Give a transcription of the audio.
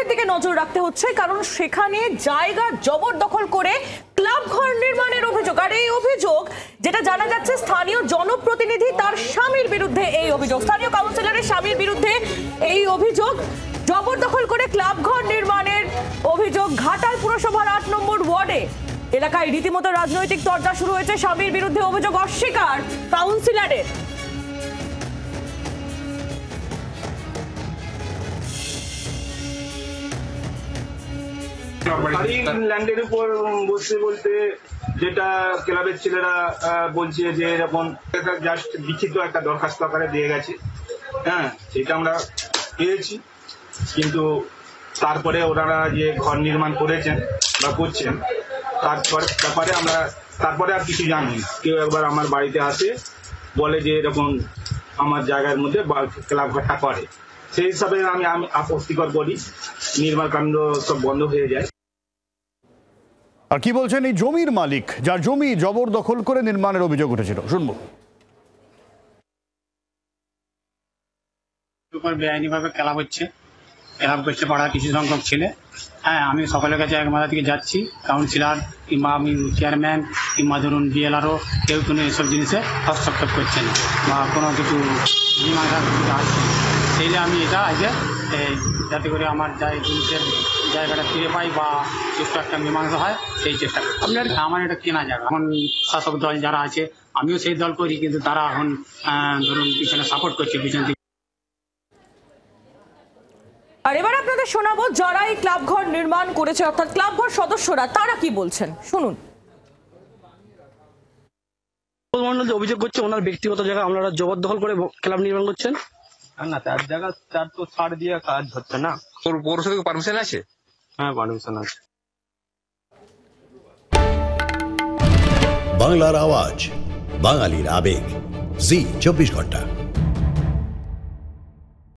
অঞ্চলের দিকে নজর রাখতে হচ্ছে, কারণ সেখানে জায়গা জবরদখল করে ক্লাব ঘর নির্মাণের অভিযোগ। আর এই অভিযোগ যেটা জানা যাচ্ছে, স্থানীয় জনপ্রতিনিধি তার স্বামীর বিরুদ্ধে এই অভিযোগ, স্থানীয় কাউন্সিলরের স্বামীর বিরুদ্ধে এই অভিযোগ। জবরদখল করে ক্লাব ঘর নির্মাণের অভিযোগ ঘাটাল পুরসভার ৮ নম্বর ওয়ার্ডে। এলাকায় রীতিমতো রাজনৈতিক চর্চা শুরু হয়েছে। স্বামীর বিরুদ্ধে অভিযোগ অস্বীকার কাউন্সিলরের। ল্যান্ডের উপর বসতে বলতে যেটা ক্লাবের ছেলেরা বলছে যে এরকম জাস্ট লিখিত একটা দরখাস্ত আকারে দিয়ে গেছে, হ্যাঁ সেটা আমরা পেয়েছি। কিন্তু তারপরে ওনারা যে ঘর নির্মাণ করেছেন বা করছেন তারপরে আর কিছু জানি। কেউ একবার আমার বাড়িতে আসে, বলে যে এরকম আমার জায়গার মধ্যে ক্লাব ঘরটা করে, সেই হিসাবে আমি আপত্তিকর করি, নির্মাণ কাণ্ড সব বন্ধ হয়ে যায়। আর কি বলছেন এই জমির মালিক, যার জমি জবরদখল করে নির্মাণের অভিযোগ উঠেছিল, শুনবো। বেআইনিভাবে ক্লাব হচ্ছে, ক্লাব করছে পাড়ার কিছু সংখ্যক ছেলে। হ্যাঁ, আমি সকলের কাছে এক মাথা থেকে যাচ্ছি, কাউন্সিলর কিংবা আমি চেয়ারম্যান কিংবা ধরুন বিএলআরও কেউ কোনো এসব জিনিসে হস্তক্ষেপ করছেন বা কোনো কিছু মীমাংসা আসছে। সেইলে আমি এটা আজকে যাতে করে আমার জিনিসের জায়গাটা ফিরে পাই বা কিছু একটা মীমাংসা হয় সেই চেষ্টা করি। আমার এটা কেনা জায়গা, এখন শাসক দল যারা আছে, আমিও সেই দল করি, কিন্তু তারা এখন ধরুন পিছনে সাপোর্ট করছে পিছন থেকে। আর এবার আপনাদের শোনাবো যারা এই ক্লাব ঘর নির্মাণ করেছে, অর্থাৎ ক্লাব ঘর সদস্যরা, তারা কি বলছেন শুনুন। অভিযোগ করছে ওনার ব্যক্তিগত জায়গা আপনারা জবরদখল করে ক্লাব নির্মাণ করছেন। না, তার জায়গা তার তো ছাড় দিয়ে কাজ হচ্ছে না। পৌরসভা থেকে পারমিশন আছে? হ্যাঁ, পারমিশন আছে। বাংলার আওয়াজ, বাঙালির আবেগ, জি 24 ঘন্টা।